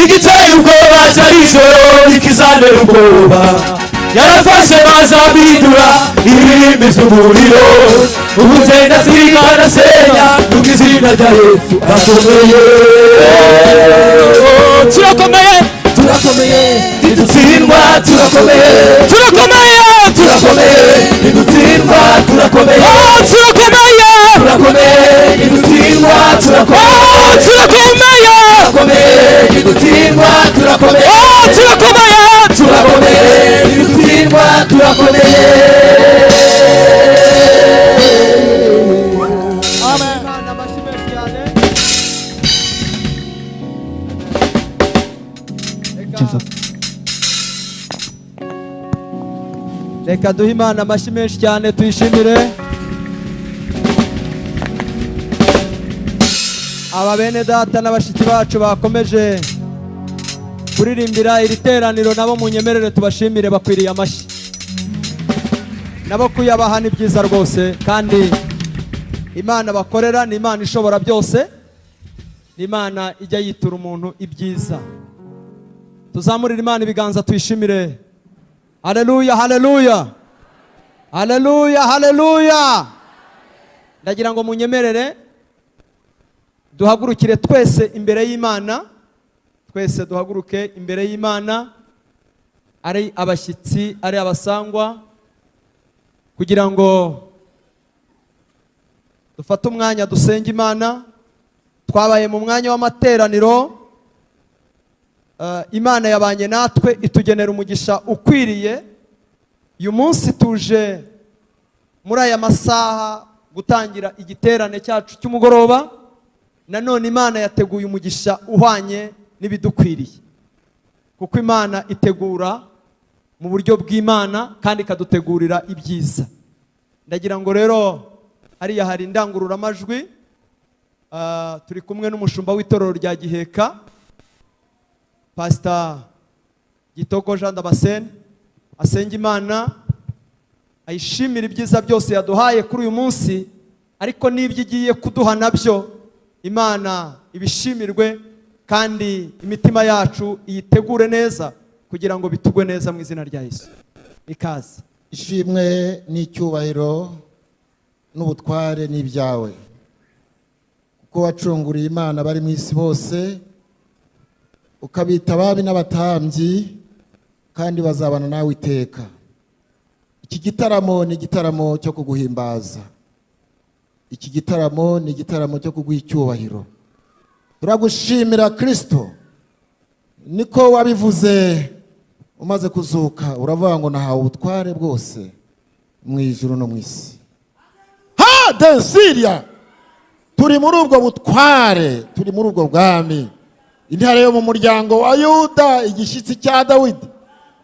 Igiteye ubwoba cya nijoro rikizanira ubwoba, yarafashe maze ambidura ibirimi by'umuriro. Ubu ngenda twiga ndasenya kubw'izina rya Yesu, ndakomeye. Turakomeye, ntidutsindwa, turakomeye, ntidutsindwa, turakomeye, ntidutsindwa, turakomeye, ntidutsindwa, turakomeye, ntidutsindwa, turakomeye. Reka duhe Imana amashyi menshi cyane tuyishimire. Aba bene data n'abashiki bacu bakomeje kuririmbira iri teraniro, nabo munyemerere tubashimire, bakwiriye amashyi. Nabo kuyabaha ni byiza rwose, kandi Imana bakorera ni Imana ishobora byose, ni Imana ijya yitura umuntu ibyiza. Tuzamurire Imana ibiganza tuyishimire. Haleluya, haleluya, haleluya, haleluya. Ndagira ngo munyemerere duhagurukire twese imbere y'Imana, twese duhaguruke imbere y'Imana, ari abashyitsi, ari abasangwa, kugira ngo dufate umwanya dusenge Imana, twabaye mu mwanya w'amateraniro. Imana yabanye natwe itugenera umugisha ukwiriye. Uyu munsi tuje muri aya masaha gutangira igiterane cyacu cy'umugoroba. Nanone Imana yateguye umugisha uhwanye n'ibidukwiriye, kuko Imana itegura mu buryo bw'Imana kandi ikadutegurira ibyiza. Ndagira ngo rero hariya hari indangururamajwi, turi kumwe n'umushumba w'itorero rya Giheka, Pastor Gitoko Jean Damascene. Asenga Imana ayishimira ibyiza byose yaduhaye kuri uyu munsi, ariko n'ibyo igiye kuduha nabyo Imana ibishimirwe, kandi imitima yacu iyitegure neza kugira ngo bitugwe neza mu izina rya Yesu. Ikaze. Ishimwe n'icyubahiro n'ubutware n'ibyawe, kuko wacunguriye Imana bari mu isi bose, ukabita ababi n'abatambyi, kandi bazabana nawe iteka. Iki gitaramo ni igitaramo cyo kuguhimbaza. Iki gitaramo ni igitaramo cyo kuguha icyubahiro. Turagushimira Kristo, niko wabivuze umaze kuzuka, uravuga ngo nahawe ubutware bwose mu ijuru no mu isi. Ha Densiria, turi muri ubwo butware, turi muri ubwo bwami. Intare yo mu muryango wa Yuda, igishyitsi cya Dawidi.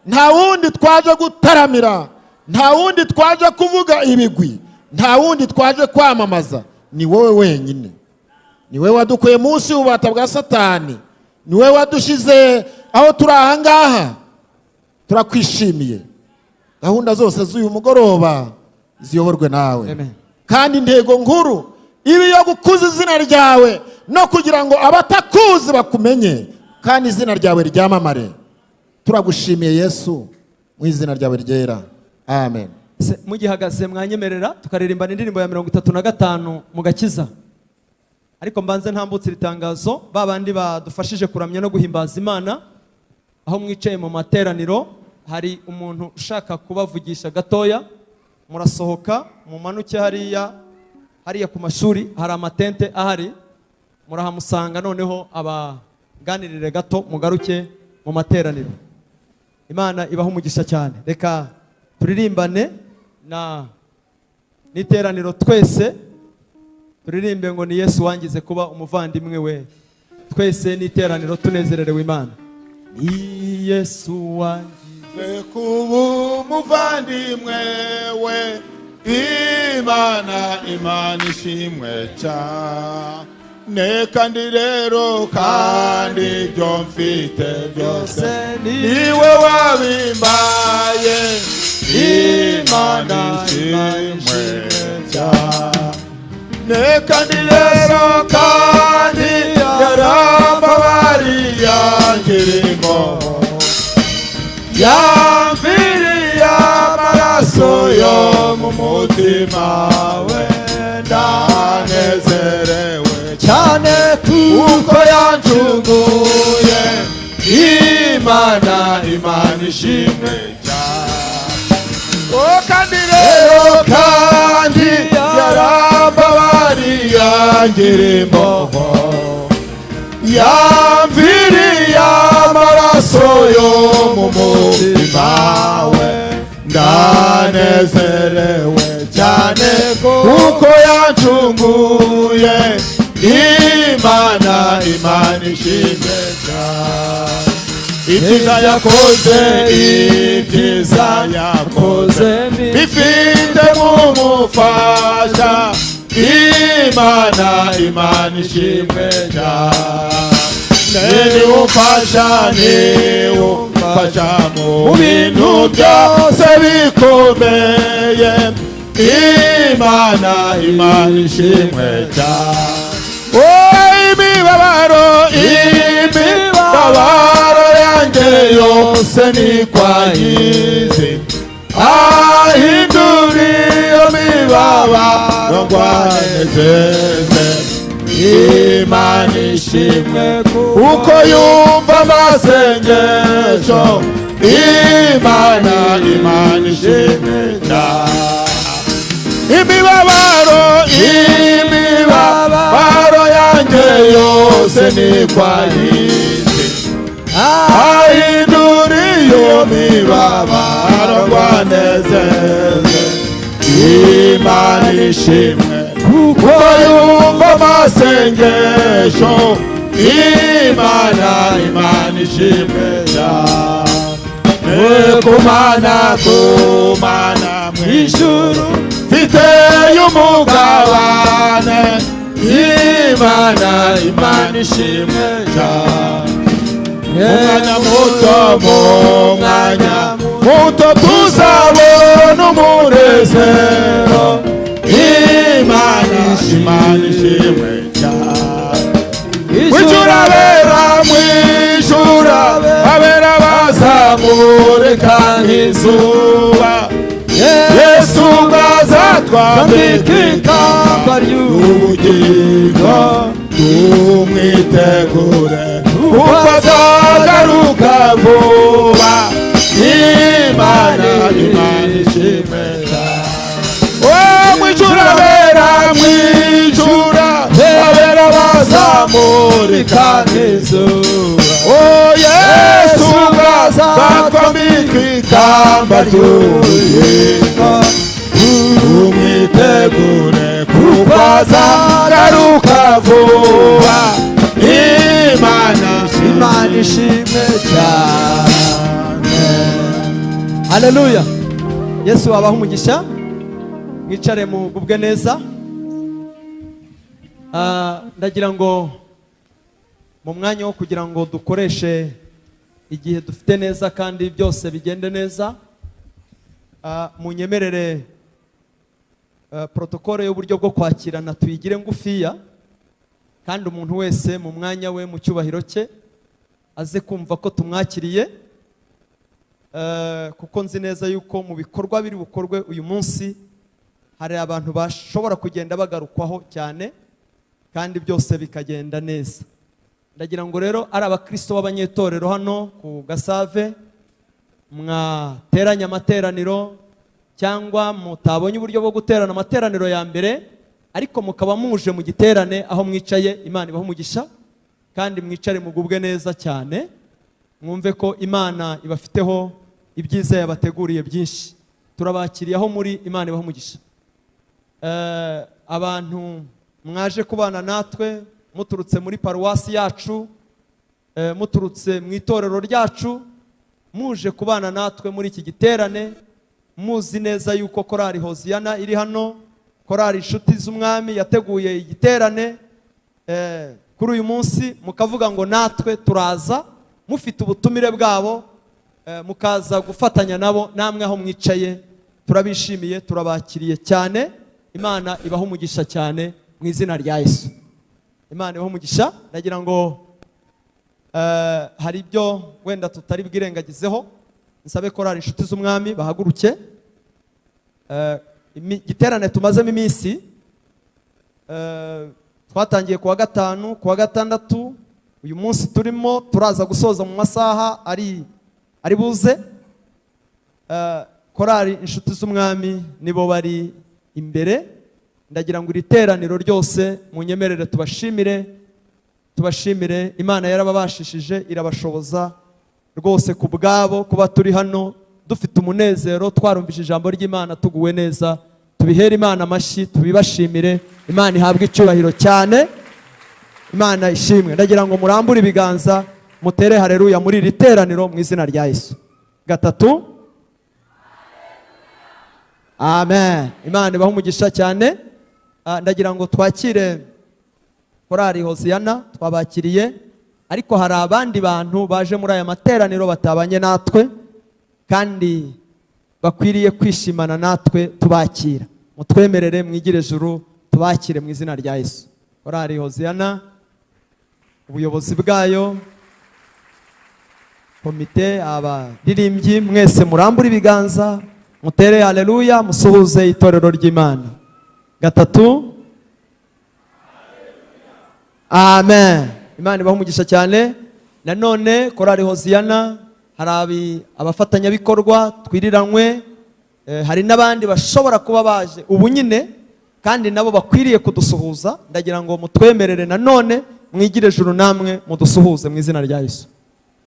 Nta wundi twaje gutaramira, nta wundi twaje kuvuga ibigwi, nta wundi twaje kwamamaza, ni wowe wenyine. Ni wowe wadukuye munsi y'ububata bwa Satani, ni wowe wadushize aho turi aha ngaha. Turakwishimiye. Gahunda zose z'uyu mugoroba ziyoborwe nawe. Amen. Kandi intego nkuru ibi yo gukuza izina ryawe, no kugira ngo abatakuzi bakumenye kandi izina ryawe ryamamare. Turagushimiye Yesu, mu izina ryawe ryera. Amen. Mugihagaze mwanyemerera tukaririmbana indirimbo ya 35 mu Gakiza. Ariko mbanze ntambutse iritangazo, babandi badufashije kuramya no guhimbaza Imana. Aho mwicaye mu materaniro, hari umuntu ushaka kubavugisha gatoya, murasohoka mumanuke hariya ku mashuri, hari amatente ahari, murahamusanga, noneho abaganirire gato mugaruke mu materaniro. Imana ibaho umugisha cyane. Reka turirimbane n'iteraniro twese, turirimbe ngo ni Yesu wangize kuba umuvandimwe we. Twese n'iteraniro tunezererewe Imana. Ni Yesu wangize kuba umuvandimwe we, Imana ishimwe cyane. Kandi rero kandi ibyo mfite byose niwe wabimbaye, Imana ishimwe cyane. Kandi rero kandi yarambabariye angirimo, yamviriye amaraso yo mu mutima we. Ndanezerewe cyane kuko yancunguye, Imana ishimwe cyane. Kandi rero kandi yarambabariye angirimo, yamviriye amaraso yo mu mutima we. Ndanezerewe cyane kuko yancunguye, Imana ishimwe cyane. Ibyiza yakoze bifite mumufasha, Imana ishimwe cyane. Niwumfasha mu bintu byose bikomeye, Imana ishimwe cyane. Imibabaro yanjye yose nikwagize, ahindura iyo mibabaro ngwanezeze. Imana ishimwe kuko yumva amasengesho, Imana ishimwe cyane. Imibabaro yanjye yo byose ni kwa yisi ahindura iyo mibabaro rwanezeze Imana ishimwe kuko yumva amasengesho Imana ishimwe cyane kumana mw'ijuru mfiteyo umugabane Imana ishimwe cyane umwanya muto tuzabona umunezero Imana ishimwe cyane mwijuru abera bazamurika nk'izuba Yesu azatwambika ikamba ry'ubugingo tumwitegure kuko azagaruka vuba Imana ishimwe cyane mwijuru abera bazamurika nk'izuba Yesu azatwambika ikamba ry'ubugingo tumwitegure kuko azagaruka vuba Imana ishimwe cyane. Haleluya. Yesu abaha umugisha. Mwicare mugubwe neza. Ndagira ngo mu mwanya wo kugira ngo dukoreshe igihe dufite neza kandi byose bigende neza, munyemerere protokole y'uburyo bwo kwakirana tuyigire ngufiya, kandi umuntu wese mu mwanya we mu cyubahiro cye aze kumva ko tumwakiriye, kuko nzi neza yuko mu bikorwa biri bukorwe uyu munsi hari abantu bashobora kugenda bagarukwaho cyane kandi byose bikagenda neza. Ndagira ngo rero ari abakristo b'abanyetorero hano ku Gasave mwateranya amateraniro cyangwa mutabonye uburyo bwo guterana amateraniro ya mbere, ariko mukaba muje mu giterane aho mwicaye, Imana ibaha umugisha kandi mwicare mugubwe neza cyane, mwumve ko Imana ibafiteho ibyiza yabateguriye byinshi. Turabakiriye aho muri, Imana ibaha umugisha. Abantu mwaje kubana natwe muturutse muri paruwasi yacu, muturutse mu itorero ryacu, muje kubana natwe muri iki giterane, muzi neza yuko korali Hoziyana iri hano, korali inshuti z'umwami yateguye igiterane kuri uyu munsi, mukavuga ngo natwe turaza, mufite ubutumire bwabo, mukaza gufatanya nabo. Namwe aho mwicaye turabishimiye, turabakiriye cyane. Imana ibaha umugisha cyane mu izina rya Yesu. Imana ibaha umugisha. Ndagira ngo hari ibyo wenda tutari bwirengagizeho, nsabe korali inshuti z'umwami bahaguruke. Igiterane tumazemo iminsi, twatangiye kuwa gatanu, kuwa gatandatu, uyu munsi turimo turaza gusoza mu masaha ari buze. Korali inshuti z'umwami nibo bari imbere. Ndagira ngo iri teraniro ryose munyemerere tubashimire. Imana yarababashishije, irabashoboza rwose ku bwabo kuba turi hano dufite umunezero, twarumvise ijambo ry'Imana tuguwe neza. Tubihere Imana amashyi, tubibashimire. Imana ihabwe icyubahiro cyane, Imana ishimwe. Ndagira ngo murambure ibiganza mutere haleluya muri iri teraniro mu izina rya Yesu. Gatatu, amen. Imana ibaha umugisha cyane. Ndagira ngo twakire korali Hoziyana, twabakiriye, ariko hari abandi bantu baje muri aya materaniro batabanye natwe kandi bakwiriye kwishimana natwe, tubakira. Mutwemerere mwigire juru tubakire mu izina rya Yesu. Korali Hoziyana, ubuyobozi bwayo, komite, abaririmbyi, mwese murambure ibiganza mutere haleluya, musuhuze itorero ry'Imana. Gatatu, amen. Imana ibaha umugisha cyane. Nanone korali Hoziyana hari abafatanyabikorwa twiriranywe, hari n'abandi bashobora kuba baje ubu nyine kandi nabo bakwiriye kudusuhuza. Ndagira ngo mutwemerere nanone mwigire ejuru namwe mudusuhuze mu izina rya Yesu.